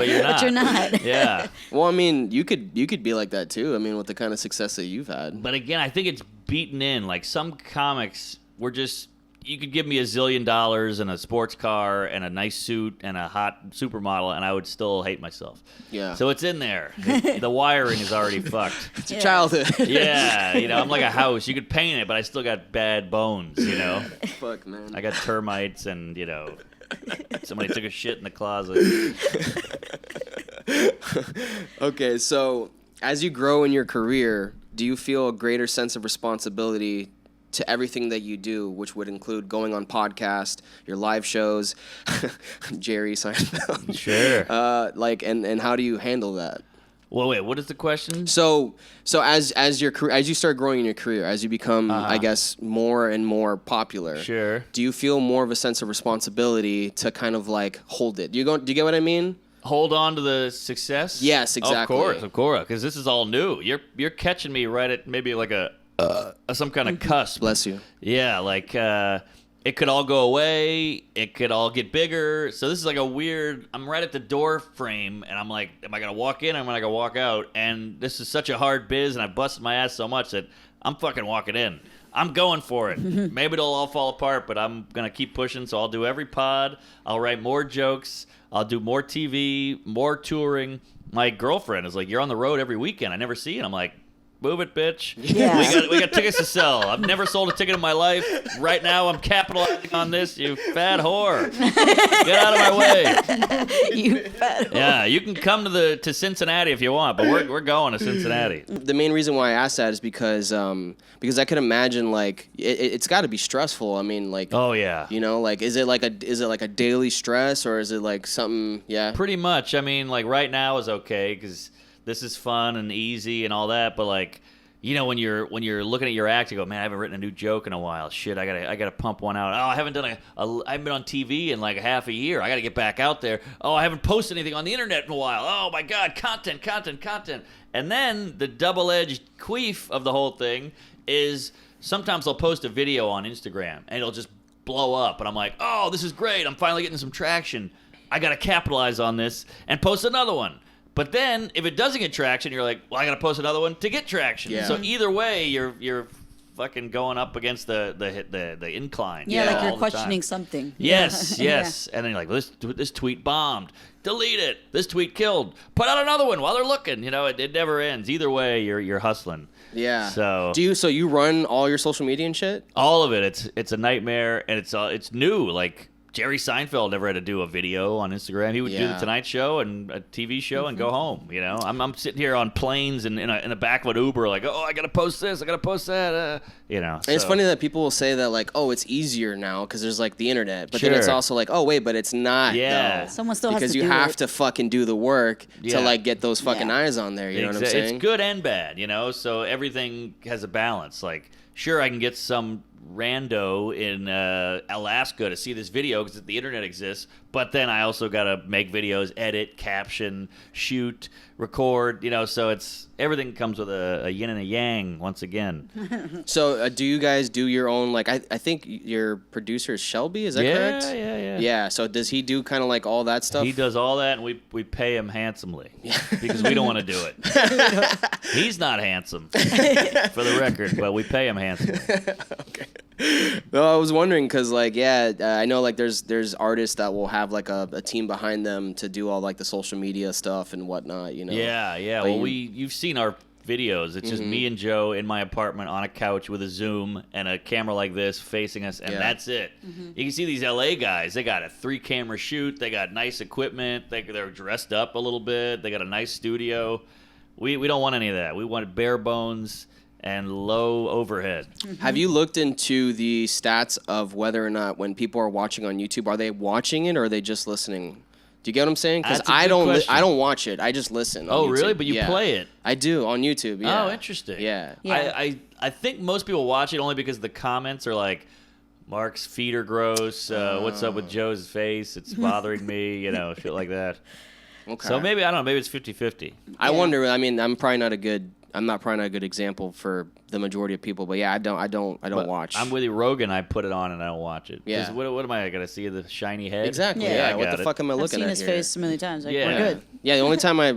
you're not. But you're not. Yeah. Well, I mean, you could be like that too. I mean, with the kind of success that you've had. But again, I think it's beaten in. Like some comics were just, you could give me $1 zillion and a sports car and a nice suit and a hot supermodel, and I would still hate myself. Yeah. So it's in there. The wiring is already fucked. It's your childhood. Yeah. I'm like a house. You could paint it, but I still got bad bones, Fuck, man. I got termites and, somebody took a shit in the closet. Okay, so as you grow in your career, do you feel a greater sense of responsibility to everything that you do, which would include going on podcast, your live shows, Jerry Seinfeld? Sure. And how do you handle that? Well, wait, what is the question? So as you start growing in your career, as you become, I guess, more and more popular, sure, do you feel more of a sense of responsibility to kind of like hold it? Do you get what I mean? Hold on to the success? Yes, exactly. Of course, because this is all new. You're catching me right at maybe like some kind of cusp. Bless you. Yeah, like it could all go away. It could all get bigger. So this is like a weird. I'm right at the door frame, and I'm like, am I gonna walk in? Or am I gonna walk out? And this is such a hard biz, and I busted my ass so much that I'm fucking walking in. I'm going for it. Maybe it'll all fall apart, but I'm gonna keep pushing. So I'll do every pod. I'll write more jokes. I'll do more TV, more touring. My girlfriend is like, you're on the road every weekend. I never see you. And I'm like, move it, bitch. Yeah. We got tickets to sell. I've never sold a ticket in my life. Right now, I'm capitalizing on this, you fat whore. Get out of my way. You fat whore. Yeah, you can come to Cincinnati if you want, but we're going to Cincinnati. The main reason why I asked that is because I could imagine like it's got to be stressful. I mean, like, oh yeah, like is it like a daily stress, or is it like something? Yeah, pretty much. I mean, like right now is okay because this is fun and easy and all that, but like, when you're looking at your act, you go, man, I haven't written a new joke in a while. Shit, I gotta pump one out. Oh, I haven't done I haven't been on TV in like half a year. I gotta get back out there. Oh, I haven't posted anything on the internet in a while. Oh my God, content. And then the double-edged queef of the whole thing is sometimes I'll post a video on Instagram and it'll just blow up, and I'm like, oh, this is great. I'm finally getting some traction. I gotta capitalize on this and post another one. But then, if it doesn't get traction, you're like, well, I got to post another one to get traction. Yeah. So either way, you're fucking going up against the incline. Yeah, like you're all questioning something. Yes. Yeah. And then you're like, this tweet bombed. Delete it. This tweet killed. Put out another one while they're looking. It never ends. Either way, you're hustling. Yeah. So you run all your social media and shit? All of it. It's a nightmare, and it's new. Like, Jerry Seinfeld never had to do a video on Instagram. He would do the Tonight Show and a TV show and go home. I'm sitting here on planes and in the back of an Uber, like, oh, I gotta post this, I gotta post that. And it's funny that people will say that, like, oh, it's easier now because there's like the internet, but then it's also like, oh wait, but it's not. Yeah, though, someone still has because to you do have it. to fucking do the work to like get those fucking eyes on there. You know what I'm saying? It's good and bad, So everything has a balance. Like, sure, I can get some rando in Alaska to see this video because the internet exists, but then I also got to make videos, edit, caption, shoot, record, so it's everything comes with a yin and a yang once again. So do you guys do your own, like, I think your producer is Shelby, is that correct? Yeah, so does he do kind of like all that stuff? He does all that, and we pay him handsomely because we don't want to do it. He's not handsome, for the record, but we pay him handsomely. Okay. No, I was wondering because, like, I know, like, there's artists that will have like a team behind them to do all like the social media stuff and whatnot. Yeah. But well, you've seen our videos. It's just me and Joe in my apartment on a couch with a Zoom and a camera like this facing us, and that's it. You can see these LA guys. They got a 3-camera shoot. They got nice equipment. They're dressed up a little bit. They got a nice studio. We don't want any of that. We want bare bones and low overhead. Have you looked into the stats of whether or not when people are watching on YouTube, are they watching it or are they just listening Do you get what I'm saying? Because That's a I good don't question. I don't watch it. I just listen. On Oh, YouTube. really? But you Yeah. play it? I do on YouTube. Yeah. Oh, interesting. Yeah. Yeah. I think most people watch it only because the comments are like, Mark's feet are gross. What's up with Joe's face? It's bothering me. You know, shit like that. Okay. So maybe, I don't know, maybe it's 50-50. I wonder. I mean, I'm probably not a good example for the majority of people. But yeah, I don't But watch. I'm with you, Rogan. I put it on and I don't watch it. 'Cause Yeah. What am I gonna see? The shiny head? Exactly. Yeah. Yeah. I What got the it. fuck am I I've looking seen at his here? face a million times. Like, Yeah. we're good. Yeah, the only time I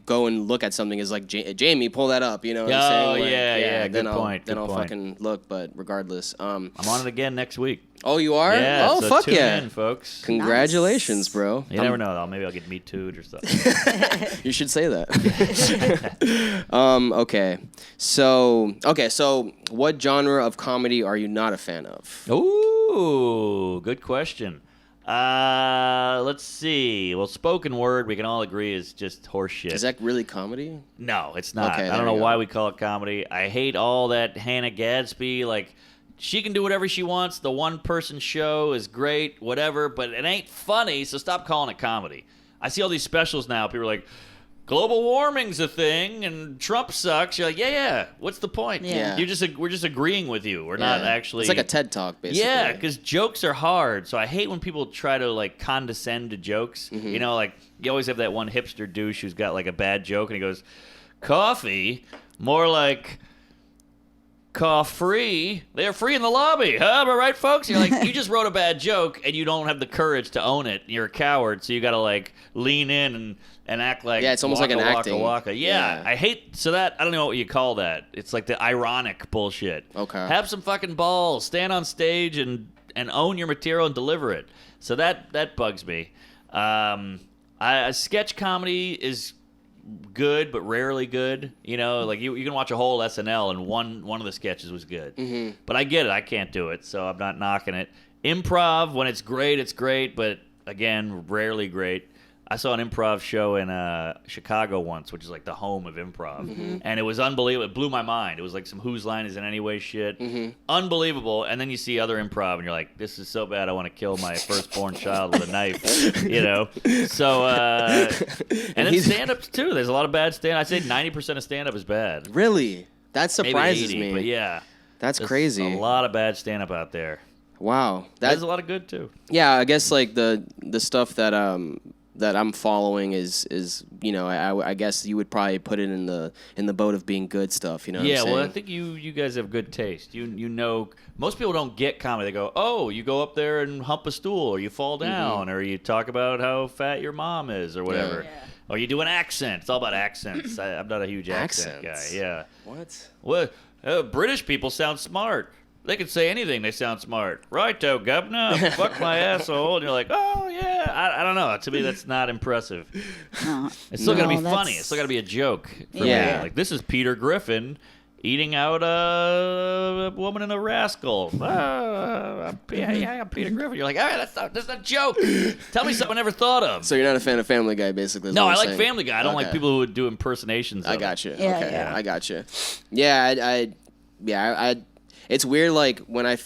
go and look at something is like Jamie, pull that up. You know what I'm Oh, saying? Like, yeah, Then good I'll, point, Then good I'll point. fucking look. But regardless, I'm on it again next week. Oh, you are? Yeah. Oh, so fuck tune yeah! in, folks. Congratulations, Nice. bro. You never know, though. Maybe I'll get Me Too'd or something. You should say that. So what genre of comedy are you not a fan of? Ooh, good question. Let's see. Well, spoken word, we can all agree, is just horseshit. Is that really comedy? No, it's not. Okay, I there don't know you go. why we call it comedy. I hate all that Hannah Gadsby. Like, she can do whatever she wants. The one-person show is great, whatever, but it ain't funny, so stop calling it comedy. I see all these specials now. People are like, global warming's a thing, and Trump sucks. You're like, yeah. What's the point? Yeah. We're just agreeing with you. We're not Yeah. actually. It's like a TED Talk, basically. Yeah, because jokes are hard. So I hate when people try to like condescend to jokes. Mm-hmm. You know, like you always have that one hipster douche who's got like a bad joke and he goes, "Coffee, more like cough-free. They're free in the lobby, huh? Am I right, folks?" You're like, you just wrote a bad joke and you don't have the courage to own it. You're a coward, so you got to like lean in and act like Yeah, it's almost like an waka, acting. waka. Yeah, Yeah. I hate that. I don't know what you call that. It's like the ironic bullshit. Okay. Have some fucking balls. Stand on stage and own your material and deliver it. So that bugs me. A sketch comedy is good, but rarely good. You know, like you can watch a whole SNL and one of the sketches was good. Mm-hmm. But I get it. I can't do it, so I'm not knocking it. Improv, when it's great, but again, rarely great. I saw an improv show in Chicago once, which is like the home of improv. And it was unbelievable. It blew my mind. It was like some Whose Line Is It Anyway shit. Unbelievable. And then you see other improv, and you're like, this is so bad, I want to kill my firstborn child with a knife. You know? So, and then stand-ups, too. There's a lot of bad stand-up. I'd say 90% of stand-up is bad. Really? That surprises Maybe 80, me. But yeah. That's There's crazy. a lot of bad stand-up out there. Wow. There's a lot of good, too. Yeah, I guess like the stuff that I'm following is you know I guess you would probably put it in the boat of being good stuff. You know? What I'm Well, I saying? think you guys have good taste. You know, most people don't get comedy. They go, oh, you go up there and hump a stool, or you fall down, or you talk about how fat your mom is, or whatever. Yeah. Or you do an accent. It's all about accents. I'm not a huge accent Accents? guy. Yeah. What? Well, British people sound smart. They can say anything. They sound smart. Righto, governor. Fuck my asshole. And you're like, oh, yeah. I don't know. To me, that's not impressive. It's still got to be No, funny. that's- It's still got to be a joke. For Yeah. me. Like, this is Peter Griffin eating out a woman and a rascal. I'm Peter Griffin. You're like, all right, that's not a joke. Tell me something I never thought of. So you're not a fan of Family Guy, basically? is No, what I you're like saying. Family Guy. I don't like Okay. people who would do impersonations of I it. got you. Yeah, Okay, yeah. I got you. Yeah, I it's weird. Like when I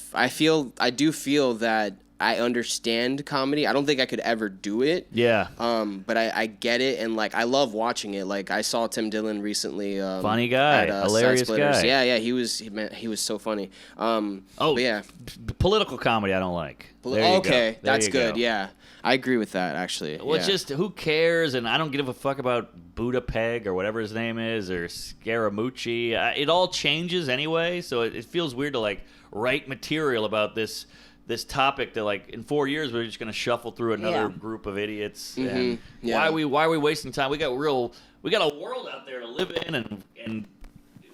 do feel that I understand comedy. I don't think I could ever do it. Yeah. But I get it, and like I love watching it. Like I saw Tim Dillon recently. Funny guy, at, hilarious Side Splitters. guy. Yeah, he was so funny. But yeah. Political comedy I don't like. There you Okay, go. There that's you good. go. Yeah, I agree with that actually. Well, it's yeah. just who cares, and I don't give a fuck about Buddha Peg or whatever his name is, or Scaramucci. It all changes anyway, so it feels weird to like write material about this topic that like in 4 years we're just gonna shuffle through another Yeah. group of idiots. Mhm. And Yeah. why are we wasting time? We got a world out there to live in, and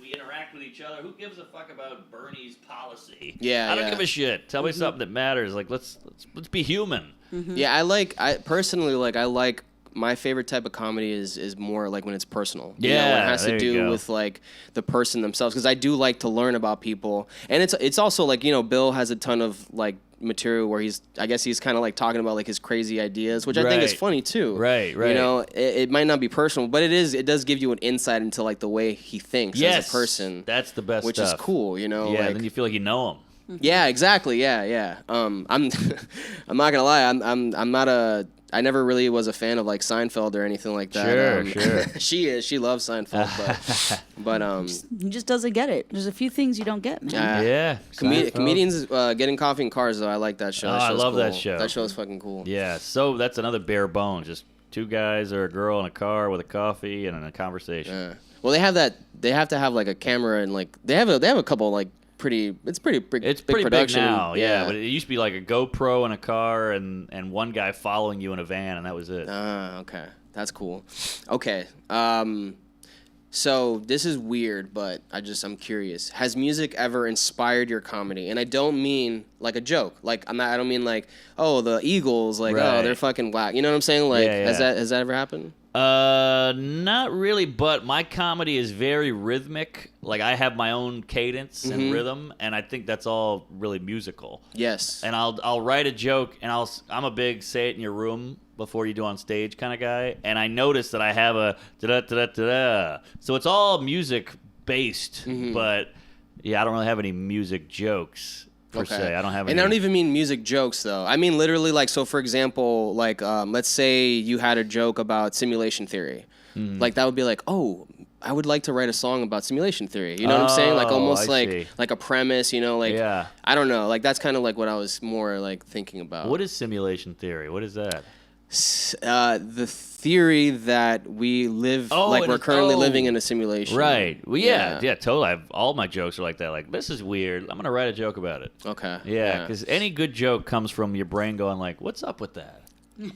we interact with each other. Who gives a fuck about Bernie's policy? Yeah, I don't yeah. give a shit. Tell me something that matters. Like let's be human. Yeah, I personally like my favorite type of comedy is more like when it's personal. You know, Yeah, it has there to you do go. with like the person themselves, because I do like to learn about people, and it's also like, you know, Bill has a ton of like material where he's kind of like talking about like his crazy ideas, which I think is Right. funny too. Right. You know, it might not be personal, but it does give you an insight into like the way he thinks as a person, That's the best which stuff. is cool. You know, Yeah, like, then you feel like you know him. yeah, exactly. Yeah. I'm I'm not gonna lie. I'm not a I never really was a fan of like Seinfeld or anything like that. Sure. She loves Seinfeld, but He just doesn't get it. There's a few things you don't get, man. Yeah. comedians getting coffee in cars though. I like that show. Oh, I love that show. That show is fucking cool. Yeah, so that's another bare bones. Just two guys or a girl in a car with a coffee and a conversation. Yeah. Well, they have that. They have to have like a camera and like they have a couple like pretty. It's pretty big. It's big pretty production. big now, yeah. But it used to be like a GoPro in a car and one guy following you in a van, and that was it. Okay, that's cool. Okay, so this is weird, but I'm curious. Has music ever inspired your comedy? And I don't mean like a joke. Like I don't mean like, oh, the Eagles, like Right. oh, they're fucking whack. You know what I'm saying? Like, Yeah. has that ever happened? Not really, but my comedy is very rhythmic. Like I have my own cadence and rhythm, and I think that's all really musical. Yes. And I'll write a joke, and I'm a big say it in your room before you do on stage kind of guy, and I noticed that I have a da-da-da-da-da. So it's all music based, but yeah, I don't really have any music jokes per se. I don't have any. And I don't even mean music jokes though. I mean literally like, so for example, like let's say you had a joke about simulation theory. Like that would be like, oh, I would like to write a song about simulation theory. You know what I'm saying? Like almost I see. like a premise, you know, like Yeah. I don't know. Like that's kind of like what I was more like thinking about. What is simulation theory? What is that? The theory that we live like we're currently living in a simulation. Right. Well, yeah, totally. All my jokes are like that. Like, this is weird. I'm gonna write a joke about it. Okay. Yeah, because any good joke comes from your brain going like, "What's up with that?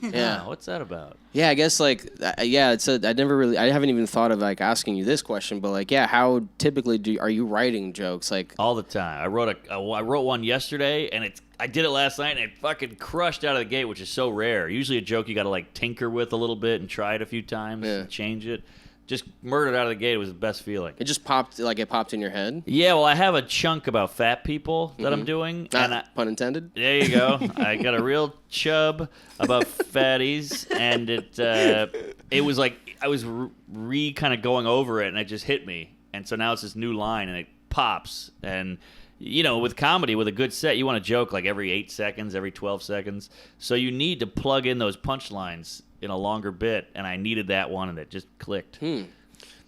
Yeah. What's that about?" Yeah, I guess like I haven't even thought of like asking you this question, but like how typically are you writing jokes like All the time. I wrote one yesterday, and I did it last night, and it fucking crushed out of the gate, which is so rare. Usually a joke you got to like tinker with a little bit and try it a few times and change it. Just murdered out of the gate. It was the best feeling. it just popped in your head? Yeah, well, I have a chunk about fat people that I'm doing, and Pun intended. there you go. I got a real chub about fatties, and it was like I was kind of going over it, and it just hit me, and so now it's this new line, and it pops, and you know, with comedy, with a good set, you want to joke like every 8 seconds, every 12 seconds, so you need to plug in those punchlines in a longer bit, and I needed that one, and it just clicked.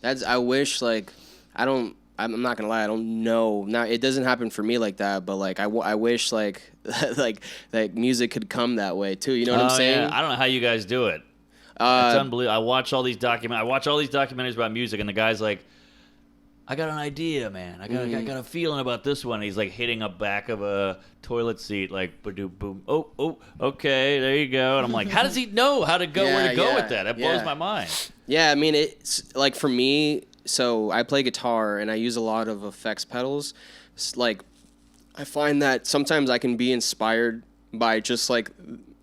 I wish like I'm not gonna lie, I don't know. Now it doesn't happen for me like that, but like I wish like like music could come that way too. You know what I'm saying? Yeah. I don't know how you guys do it. It's unbelievable. I watch all these documentaries about music, and the guy's like, I got an idea, man. I got a feeling about this one. And he's like hitting a back of a toilet seat, like boom. Oh, okay, there you go. And I'm like, how does he know how to go where to go with that? That blows my mind. Yeah, I mean it's like for me. So I play guitar and I use a lot of effects pedals. Like I find that sometimes I can be inspired by just like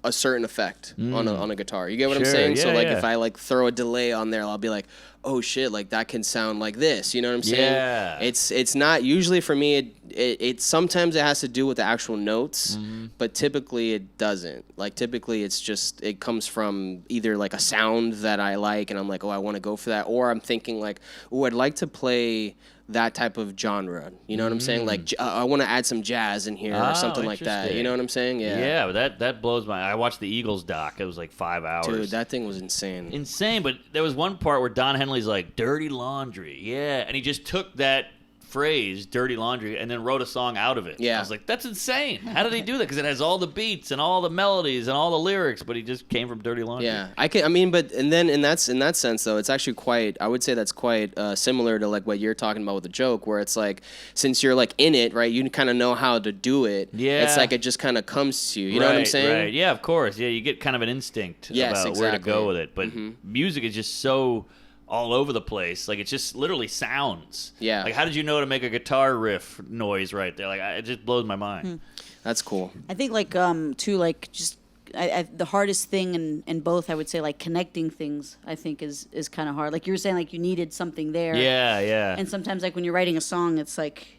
a certain effect on a guitar. You get what I'm saying? Yeah, so like if I like throw a delay on there, I'll be like, oh shit, like that can sound like this. You know what I'm saying? Yeah. It's not usually for me. It sometimes it has to do with the actual notes, but typically it doesn't. Like typically it's just it comes from either like a sound that I like and I'm like, oh, I want to go for that, or I'm thinking like, oh, I'd like to play that type of genre. You know what I'm saying? Like I want to add some jazz in here or something like that. You know what I'm saying? Yeah. Yeah, but that blows my. I watched the Eagles doc. It was like 5 hours. Dude, that thing was insane. Insane. But there was one part where Don Henley's like, "Dirty laundry," yeah, and he just took that phrase "dirty laundry" and then wrote a song out of it. Yeah. I was like, that's insane. How did he do that? Because it has all the beats and all the melodies and all the lyrics, but he just came from Dirty Laundry. Yeah, and then in that sense though, it's actually quite. I would say that's quite similar to like what you're talking about with the joke, where it's like since you're like in it, right? You kind of know how to do it. Yeah, it's like it just kind of comes to you. You know what I'm saying? Right. Yeah, of course. Yeah, you get kind of an instinct about where to go with it. But music is just so all over the place. Like, it just literally sounds. Yeah. Like, how did you know to make a guitar riff noise right there? Like, it just blows my mind. That's cool. I think like too like just the hardest thing in both, I would say, like connecting things, I think is kind of hard. Like you were saying, like you needed something there. Yeah. And sometimes like when you're writing a song, it's like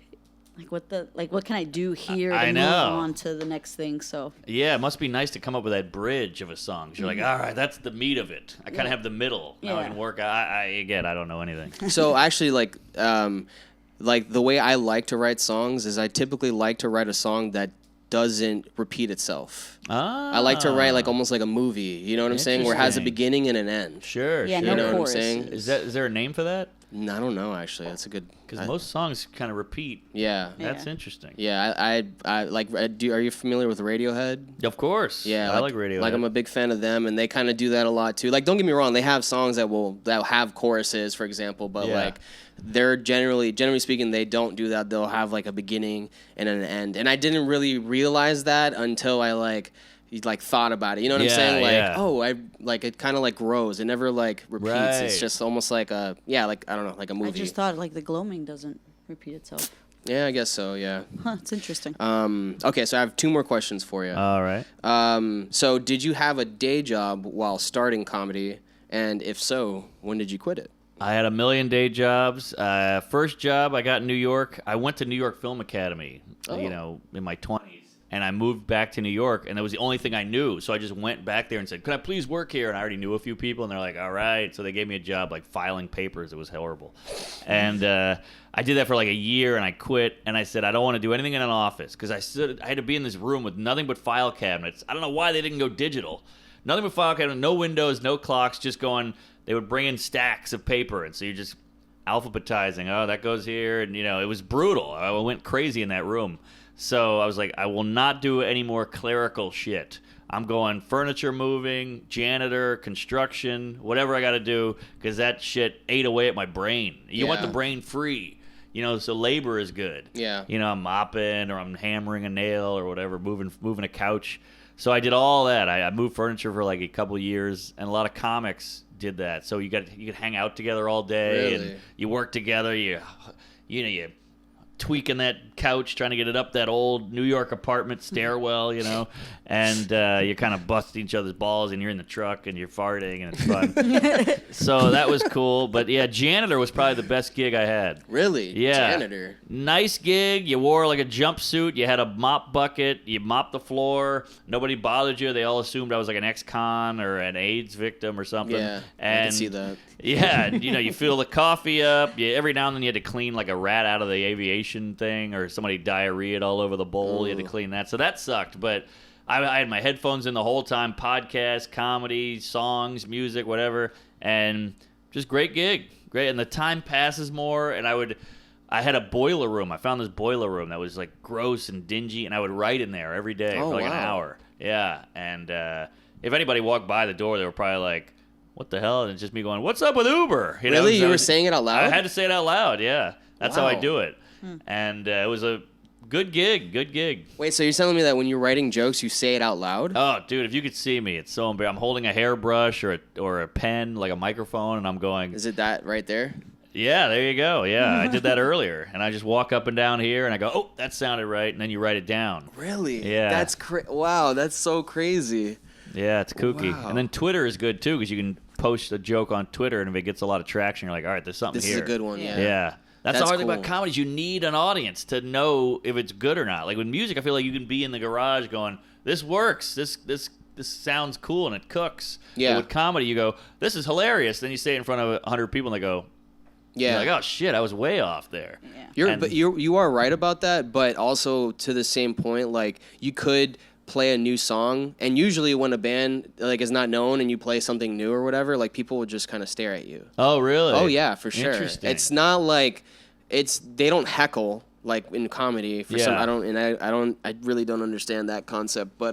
what can I do here to I move know. on to the next thing? So Yeah, it must be nice to come up with that bridge of a song. 'Cause you're like, all right, that's the meat of it. I kind of have the middle. Now I Yeah. can work. I don't know anything. So actually, like the way I like to write songs is I typically like to write a song that doesn't repeat itself. Ah. I like to write like almost like a movie. You know what I'm saying? Where it has a Interesting. beginning and an end. Sure. Yeah, sure. no You know what I'm chorus. saying? Is there a name for that? I don't know actually. That's a good. Because most songs kind of repeat. Yeah. That's Yeah. interesting. Yeah, I like. Are you familiar with Radiohead? Of course. Yeah, I like Radiohead. Like I'm a big fan of them, and they kind of do that a lot too. Like, don't get me wrong, they have songs that have choruses, for example, but Yeah. like they're generally speaking, they don't do that. They'll have like a beginning and an end, and I didn't really realize that until I like thought about it. You know what I'm Yeah, saying? Like, yeah. oh, I like it kind of like grows. It never like repeats. Right. It's just almost like like I don't know, like a movie. I just thought like the gloaming doesn't repeat itself. Yeah, I guess so. Yeah. Huh, it's interesting. Okay, so I have 2 more questions for you. All right. So did you have a day job while starting comedy? And if so, when did you quit it? I had a million day jobs. First job I got in New York. I went to New York Film Academy, in my 20s. And I moved back to New York, and that was the only thing I knew. So I just went back there and said, "Can I please work here?" And I already knew a few people, and they're like, "All right." So they gave me a job like filing papers. It was horrible. And I did that for like a year, and I quit. And I said, I don't want to do anything in an office because I had to be in this room with nothing but file cabinets. I don't know why they didn't go digital. Nothing but file cabinets, no windows, no clocks, just going. They would bring in stacks of paper, and so you're just alphabetizing. Oh, that goes here, and it was brutal. I went crazy in that room. So I was like, I will not do any more clerical shit. I'm going furniture moving, janitor, construction, whatever I got to do, because that shit ate away at my brain. You want the brain free, so labor is good. Yeah. I'm mopping or I'm hammering a nail or whatever, moving a couch. So I did all that. I moved furniture for like a couple of years, and a lot of comics did that. So you could hang out together all day, Really? and you work together. You tweaking that couch, trying to get it up that old New York apartment stairwell, and you kind of bust each other's balls, and you're in the truck, and you're farting, and it's fun. So that was cool. But yeah, janitor was probably the best gig I had. Really? Yeah. Janitor. Nice gig. You wore like a jumpsuit. You had a mop bucket. You mopped the floor. Nobody bothered you. They all assumed I was like an ex-con or an AIDS victim or something. Yeah, and I can see that. Yeah, you fill the coffee up. Every now and then you had to clean like a rat out of the aviation thing, or somebody diarrheaed all over the bowl. You had to clean that. So that sucked. But I had my headphones in the whole time. Podcast, comedy, songs, music, whatever. And just great gig. Great. And the time passes more. And I had a boiler room. I found this boiler room that was like gross and dingy. And I would write in there every day for like an hour. Yeah. And if anybody walked by the door, they were probably like, what the hell? And it's just me going, what's up with Uber? Really? You were saying it out loud? I had to say it out loud, yeah. That's how I Wow. do it. And it was a good gig. Wait, so you're telling me that when you're writing jokes, you say it out loud? Oh, dude, if you could see me, it's so embarrassing. I'm holding a hairbrush or a pen, like a microphone, and I'm going, Is it that right there? yeah, there you go. Yeah, I did that earlier. And I just walk up and down here, and I go, oh, that sounded right, and then you write it down. Really? Yeah. That's wow, that's so crazy. Yeah, it's kooky. Wow. And then Twitter is good, too, because you can post a joke on Twitter, and if it gets a lot of traction, you're like, all right, there's something This here. is a good one, yeah. Yeah. That's the That's hard thing about cool. comedy is you need an audience to know if it's good or not. Like with music, I feel like you can be in the garage going, this works, this sounds cool, and it cooks. Yeah. But with comedy, you go, this is hilarious. Then you say it in front of 100 people, and they go, Yeah. you're like, oh, shit, I was way off there. Yeah. And- You are right about that, but also to the same point, like you could play a new song, and usually when a band like is not known and you play something new or whatever, like people will just kind of stare at you. Oh, really? Oh yeah, for sure. Interesting. It's not like they don't heckle like in comedy for some. Yeah. I really don't understand that concept, but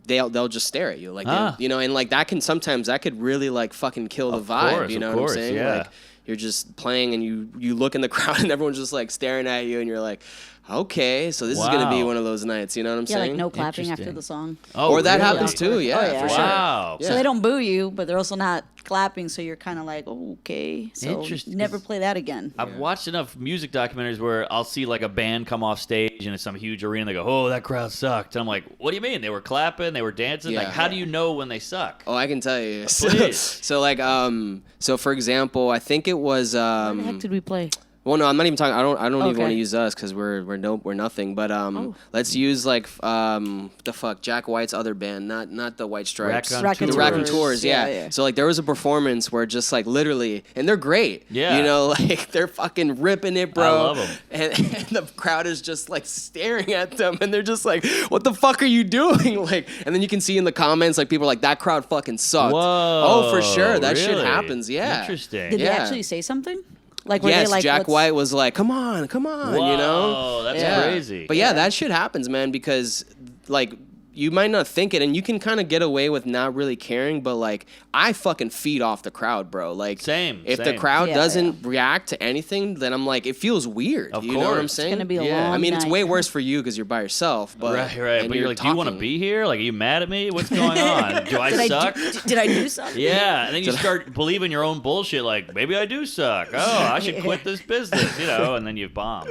they'll just stare at you like Ah. and like that could really like fucking kill the Of vibe. course, You know of what course, I'm saying? yeah. Like you're just playing and you look in the crowd and everyone's just like staring at you and you're like, okay, so this is gonna be Wow. one of those nights. You know what I'm Yeah, saying? like no clapping after Interesting. the song. Oh, Or that really? happens too. Yeah, Oh, yeah. for sure. Wow. Yeah. So they don't boo you, but they're also not clapping, so you're kind of like, oh, okay. So Interesting. never play that again. I've watched enough music documentaries where I'll see like a band come off stage in some huge arena. They go, "Oh, that crowd sucked." And I'm like, "What do you mean? They were clapping, they were dancing. Like, Yeah. how do you know when they suck?" Oh, I can tell you. Please. So like so for example, I think it was Where the heck did we play? Well, no, I'm not even talking. I don't even Okay. want to use us because we're nothing. But let's use like the fuck Jack White's other band, not the White Stripes. Raconteurs. The Raconteurs, yeah. Yeah. So like there was a performance where just like literally, and they're great. Yeah. You know, like they're fucking ripping it, bro. I love 'em. And the crowd is just like staring at them, and they're just like, "What the fuck are you doing?" Like, and then you can see in the comments like people are like, "That crowd fucking sucked." Whoa, Oh, for sure, that shit really? happens. Yeah. Interesting. Did they Yeah. actually say something? Like, were Yes, they like, Jack let's- White was like, "Come on, you know." Whoa, that's Yeah. crazy. But yeah, that shit happens, man, because like you might not think it, and you can kind of get away with not really caring, but like I fucking feed off the crowd, bro. Like Same, if the same. crowd Yeah, doesn't react to anything, then I'm like, it feels weird. Of you know what I'm course. It's saying? gonna be a yeah. long I mean, it's night. way worse for you because you're by yourself. But Right. and But you're like, do you want to talking. be here? Like, are you mad at me? What's going on? Do I suck? Did I do something? Yeah, and then you start believing your own bullshit. Like, maybe I do suck. Oh, I should quit this business, and then you bomb.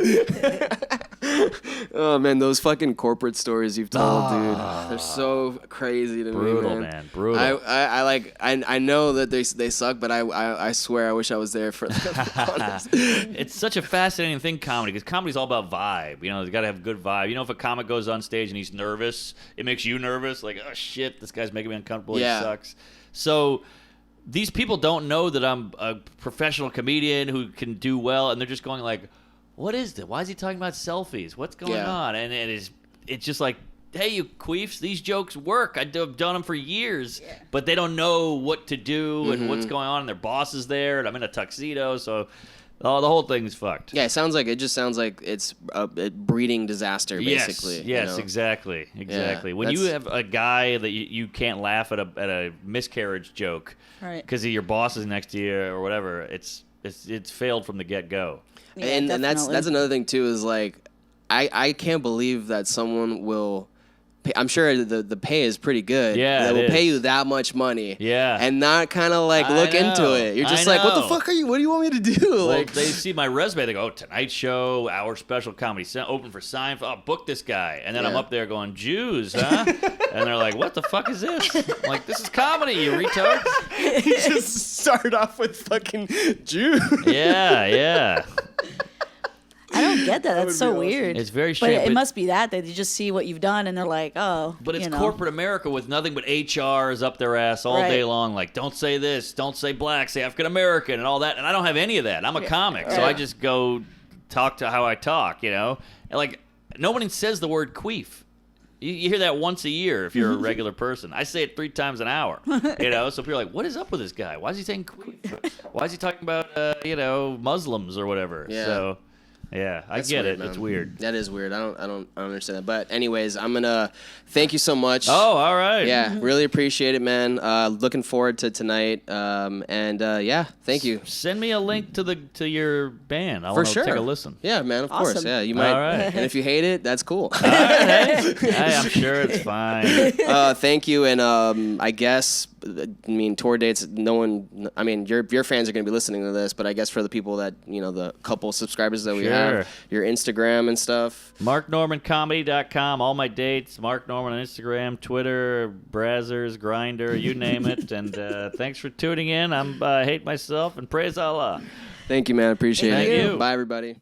Oh man, those fucking corporate stories you've told, dude, they're so crazy to Brutal, me, man. Brutal. I like I know that they suck, but I swear I wish I was there for them. Honestly. It's such a fascinating thing, comedy, because comedy's all about vibe. You got to have a good vibe. If a comic goes on stage and he's nervous, it makes you nervous. Like, oh shit, this guy's making me uncomfortable. Yeah. He sucks. So these people don't know that I'm a professional comedian who can do well, and they're just going like, what is this? Why is he talking about selfies? What's going on? And it's just like, hey, you queefs, these jokes work. I've done them for years, but they don't know what to do and what's going on. And their boss is there, and I'm in a tuxedo, so the whole thing's fucked. Yeah, it just sounds like it's a breeding disaster, basically. Yes, exactly. When you that's- have a guy that you can't laugh at a miscarriage joke Right. because your boss is next to you or whatever, it's failed from the get go. Yeah, and that's definitely. another thing too is like I can't believe that someone will pay, I'm sure the pay is pretty good. Yeah, that it will pay is. you that much money. Yeah. and not kind of like I look know. into it. You're just I like, what the know. fuck are you? What do you want me to do? Well, Like they see my resume, they go, Tonight Show, our special comedy, open for Seinfeld, book this guy. And then I'm Yeah. up there going, Jews, huh? And they're like, what the fuck is this? I'm like, this is comedy, you retards. you just start off with fucking Jew. Yeah. I don't get that. That's would so be awesome. weird. It's very But strange. it must be that they just see what you've done and they're like, oh. But it's you know. corporate America with nothing but HR is up their ass all Right. day long. Like, don't say this, don't say black, say African American, and all that. And I don't have any of that. I'm a comic, so I Right. just go talk to how I talk. And like, nobody says the word queef. You hear that once a year if you're a regular person. I say it 3 times an hour. So people are like, what is up with this guy? Why is he saying queef? Why is he talking about Muslims or whatever? Yeah. So. Yeah, I That's get weird, it. man. It's weird. That is weird. I don't understand that. But anyways, I'm gonna thank you so much. Oh, all right. Yeah, really appreciate it, man. Looking forward to tonight. Yeah, thank you. Send me a link to your band. I For want to sure. take a listen. Yeah, man, of course. Awesome. Yeah, you might. All right. And if you hate it, that's cool. All right, hey, I'm sure it's fine. Thank you, and I guess tour dates. No one. I mean, your fans are gonna be listening to this, but I guess for the people that the couple subscribers that we Sure. have, your Instagram and stuff. MarkNormanComedy.com. All my dates. Mark Norman on Instagram, Twitter, Brazzers, Grinder, you name it. And thanks for tuning in. I hate myself and praise Allah. Thank you, man. Appreciate Thank it. you. Bye, everybody.